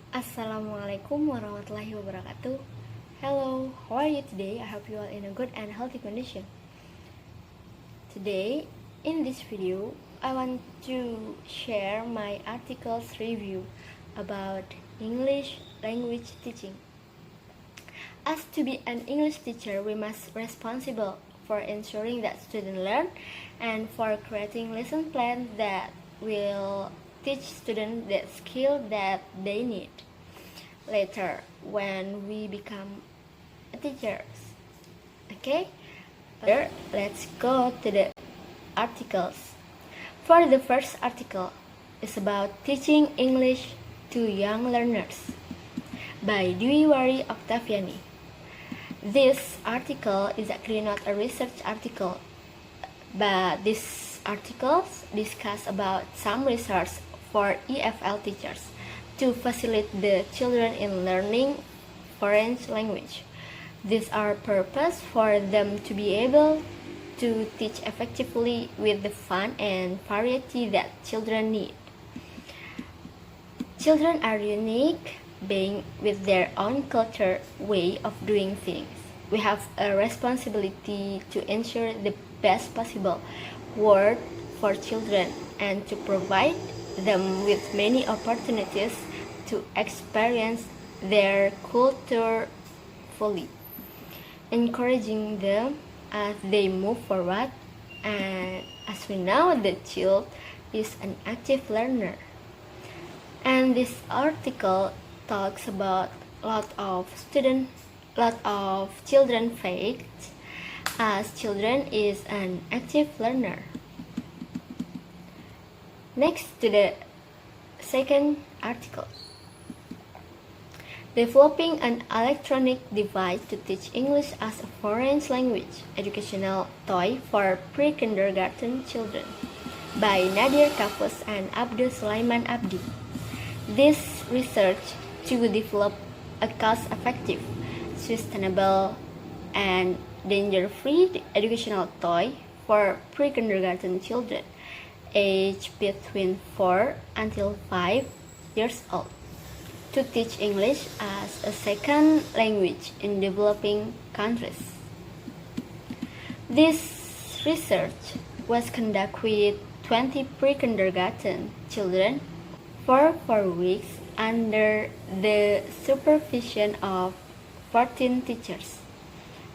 Assalamualaikum warahmatullahi wabarakatuh. Hello, how are you today? I hope you are in a good and healthy condition. Today, in this video, I want to share my article's review about English language teaching. As to be an English teacher, we must be responsible for ensuring that students learn and for creating lesson plans that will teach students the skill that they need later when we become teachers. Okay, let's go to the articles. For the first article is about teaching English to young learners by Dwi Octaviani. This article is actually not a research article, but this article discuss about some research for EFL teachers to facilitate the children in learning foreign language. These are purpose for them to be able to teach effectively with the fun and variety that children need. Children are unique being with their own culture way of doing things. We have a responsibility to ensure the best possible world for children and to provide them with many opportunities to experience their culture fully, encouraging them as they move forward. And as we know, the child is an active learner. And this article talks about a lot of children facts as children is an active learner. Next to the second article. Developing an electronic device to teach English as a foreign language, educational toy for pre-kindergarten children by Nadir Kafus and Abdul Sulaiman Abdi. This research to develop a cost-effective, sustainable, and danger-free educational toy for pre-kindergarten children aged between 4 until 5 years old to teach English as a second language in developing countries. This research was conducted with 20 pre-kindergarten children for 4 weeks under the supervision of 14 teachers,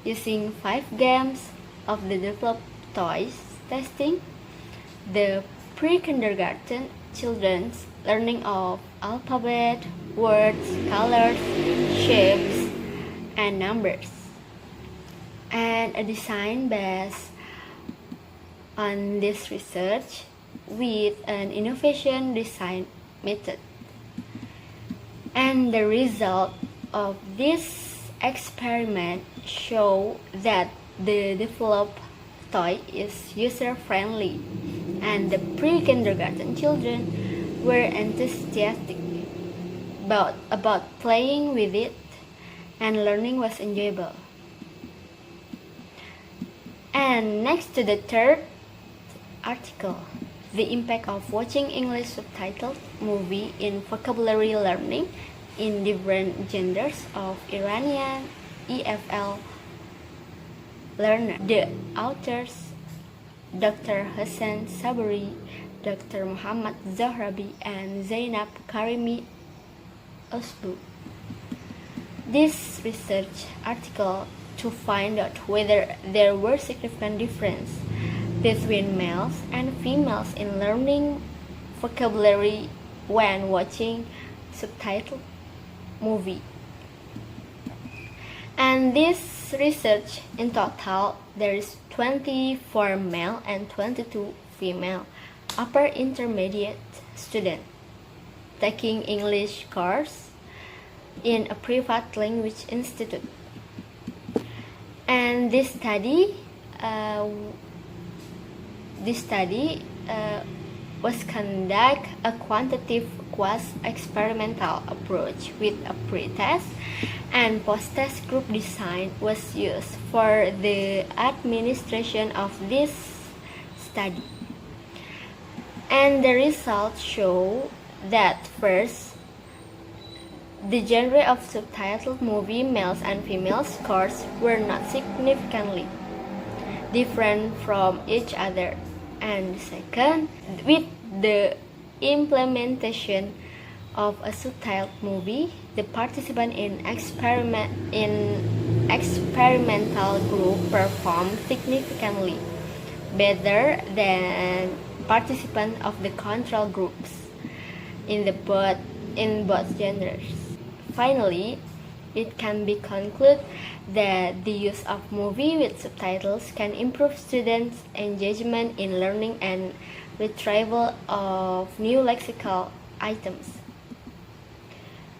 using 5 games of the developed toys testing the pre-kindergarten children's learning of alphabet, words, colors, shapes, and numbers, and a design based on this research with an innovation design method. And the result of this experiment show that the developed toy is user-friendly, and the pre-kindergarten children were enthusiastic about playing with it, and learning was enjoyable. And next to the third article, the impact of watching English subtitled movie in vocabulary learning in different genders of Iranian EFL learner. The authors Dr. Hassan Sabri, Dr. Muhammad Zohrabi, and Zainab Karimi Osbu. This research article to find out whether there were significant differences between males and females in learning vocabulary when watching subtitled movie. And this research, in total, there is 24 male and 22 female upper intermediate students taking English course in a private language institute. And this study was conduct a quantitative quasi-experimental approach with a pre-test and post-test group design was used for the administration of this study. And the results show that first, The genre of subtitled movie, males and female scores were not significantly different from each other. And second, with the implementation of a subtitled movie, the participants in experimental group performed significantly better than participants of the control groups in both genres. Finally, it can be concluded that the use of movie with subtitles can improve students' engagement in learning and retrieval of new lexical items.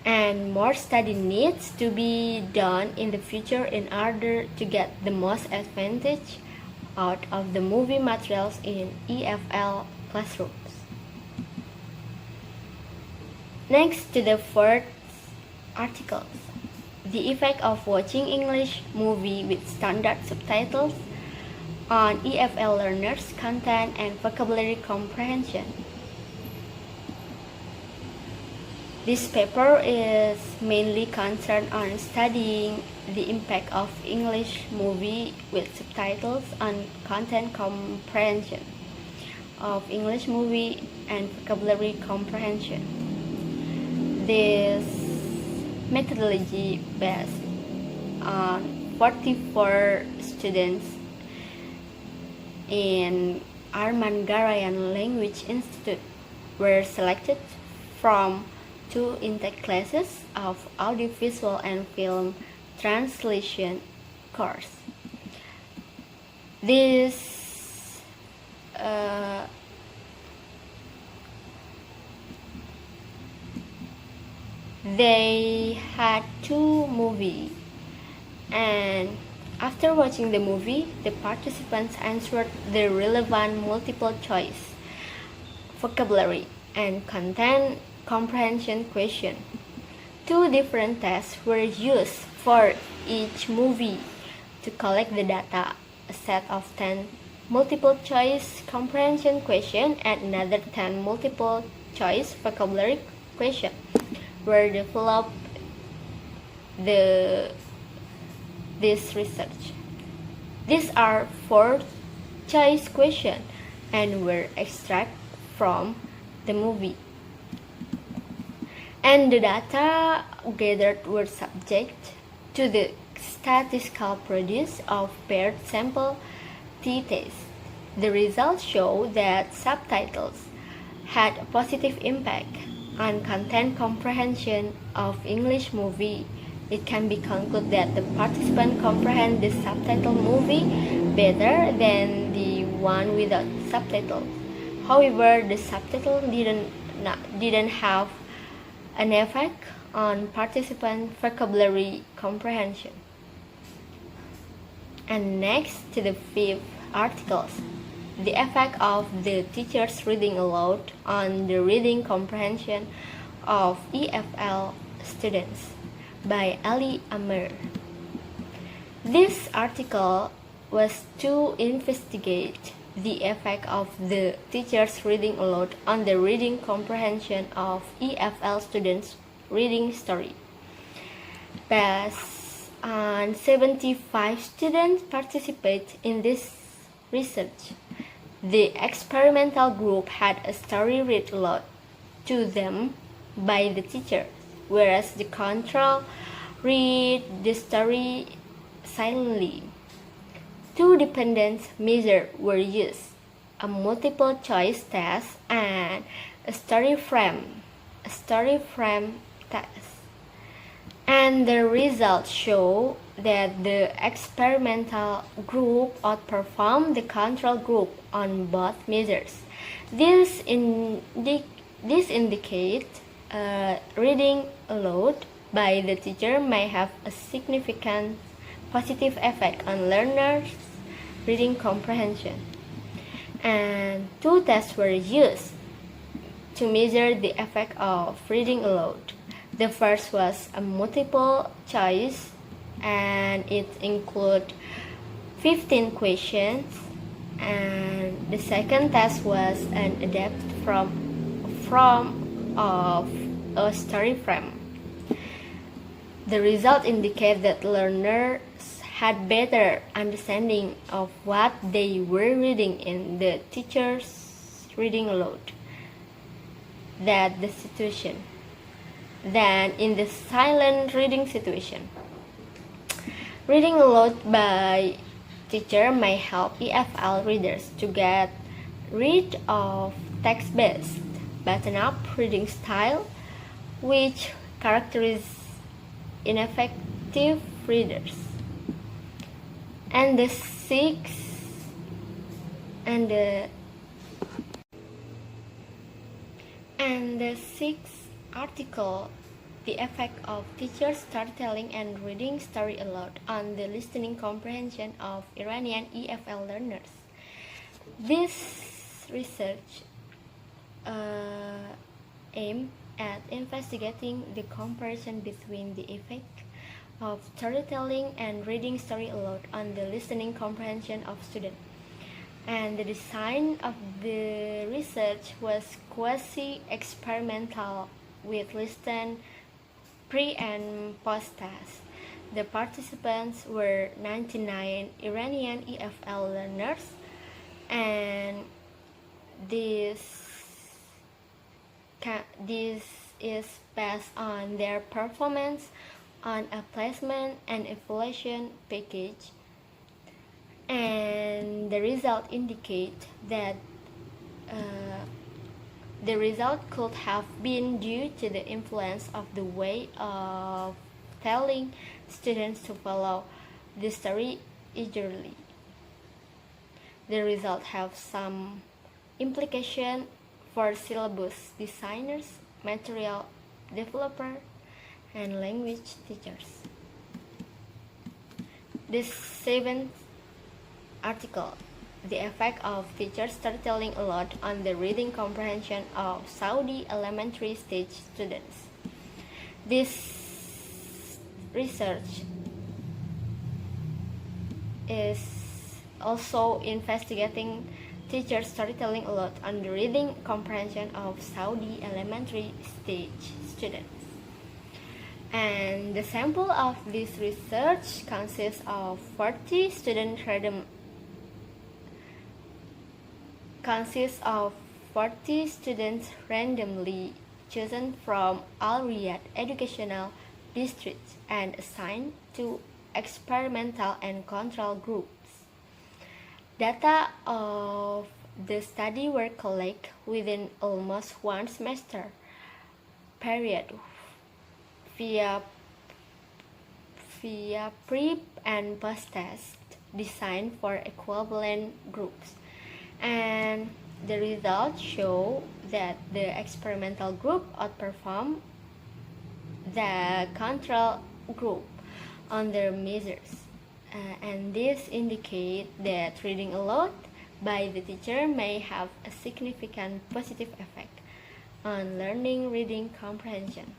And more study needs to be done in the future in order to get the most advantage out of the movie materials in EFL classrooms. Next to the first articles, the effect of watching English movie with standard subtitles on EFL learners' content and vocabulary comprehension. This paper is mainly concerned on studying the impact of English movie with subtitles on content comprehension of English movie and vocabulary comprehension. This methodology based on 44 students in Armangarayan Language Institute were selected from 2 intake classes of audiovisual and film translation course. They had 2 movies, and after watching the movie, the participants answered the relevant multiple choice, vocabulary, and content comprehension question. 2 different tests were used for each movie to collect the data. A set of 10 multiple choice comprehension questions and another 10 multiple choice vocabulary questions were developed this research. These are 4 choice questions and were extracted from the movie. And the data gathered were subject to the statistical produce of paired sample t-test. The results show that subtitles had a positive impact on content comprehension of English movie. It can be concluded that the participants comprehend the subtitled movie better than the one without subtitles. However, the subtitle didn't have an effect on participant vocabulary comprehension. And next to the 5th articles, the effect of the teachers reading aloud on the reading comprehension of EFL students by Ali Amir. This article was to investigate the effect of the teachers reading aloud on the reading comprehension of EFL students' reading story. Based on 75 students participate in this research. The experimental group had a story read aloud to them by the teacher, whereas the control read the story silently. 2 dependent measures were used, a multiple choice test and a story frame test. And the results show that the experimental group outperformed the control group on both measures. This indicates reading aloud by the teacher may have a significant positive effect on learners' reading comprehension. And 2 tests were used to measure the effect of reading aloud. The first was a multiple choice, and it included 15 questions, and the second test was an adapted from of a story frame. The results indicate that learners had better understanding of what they were reading in the teacher's reading aloud than in the silent reading situation. Reading aloud by teacher may help EFL readers to get rid of text-based button-up reading style, which characterizes ineffective readers. And the sixth article, the effect of teachers storytelling and reading story aloud on the listening comprehension of Iranian EFL learners. This research aimed at investigating the comparison between the effect of storytelling and reading story aloud on the listening comprehension of students. And the design of the research was quasi-experimental with listen pre- and post-test. The participants were 99 Iranian EFL learners, and this is based on their performance on a placement and evaluation package, and the result indicate that the result could have been due to the influence of the way of telling students to follow the story eagerly. The results have some implication for syllabus designers, material developers, and language teachers. The seventh article, the effect of teachers storytelling aloud on the reading comprehension of Saudi elementary stage students. This research is also investigating teachers storytelling aloud on the reading comprehension of Saudi elementary stage students. And the sample of this research consists of 40 students randomly chosen from Al Riyadh educational districts and assigned to experimental and control groups. Data of the study were collected within almost one semester period via pre- and post-test designed for equivalent groups. And the results show that the experimental group outperformed the control group on their measures. And this indicates that reading aloud by the teacher may have a significant positive effect on learning reading comprehension.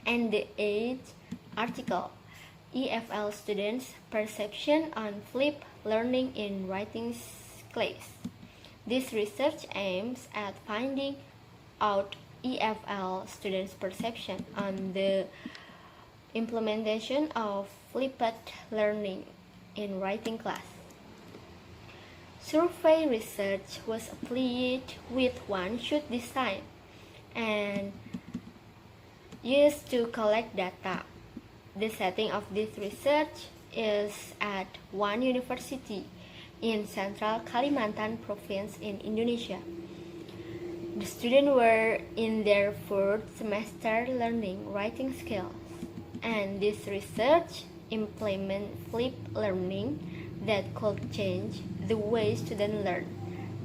And the eighth article, EFL students' perception on flipped learning in writing class. This research aims at finding out EFL students' perception on the implementation of flipped learning in writing class. Survey research was applied with one-shot design and used to collect data. The setting of this research is at one university in Central Kalimantan province in Indonesia. The students were in their fourth semester learning writing skills, and this research implement flipped learning that could change the way students learn.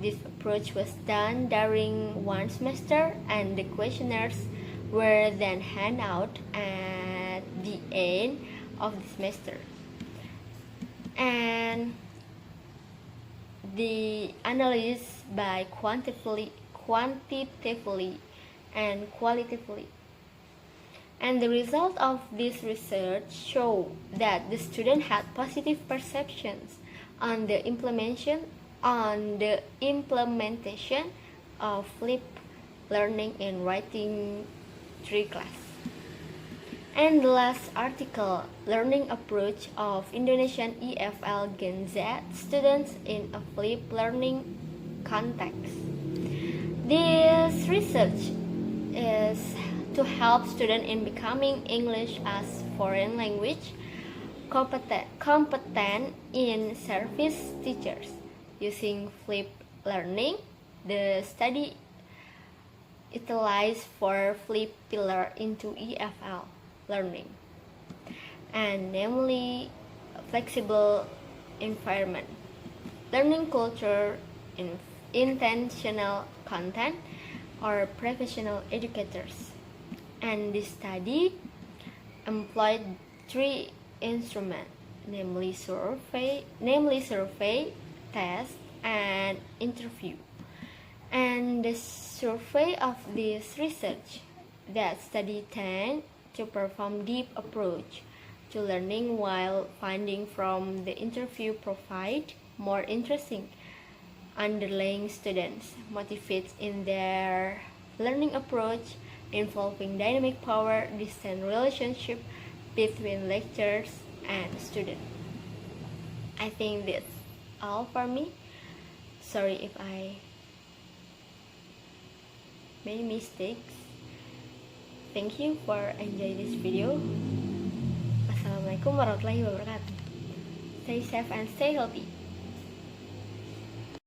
This approach was done during one semester, and the questionnaires were then handed out at the end of the semester. And the analysis by quantitatively and qualitatively. And the result of this research show that the student had positive perceptions on the implementation of flipped learning in writing 3 class. And the last article, learning approach of Indonesian EFL Gen Z students in a flipped learning context. This research is to help students in becoming English as foreign language competent in service teachers. Using flipped learning, the study utilized four flip pillars into EFL learning, and namely flexible environment, learning culture, intentional content, or professional educators. And this study employed three instruments, namely survey, test, and interview. And the survey of this research that study tend to perform deep approach to learning, while finding from the interview provide more interesting underlying students motivates in their learning approach, involving dynamic power distant relationship between lecturers and student. I think that's all for me. Sorry if I made mistakes. Thank you for enjoying this video. Assalamualaikum warahmatullahi wabarakatuh. Stay safe and stay healthy.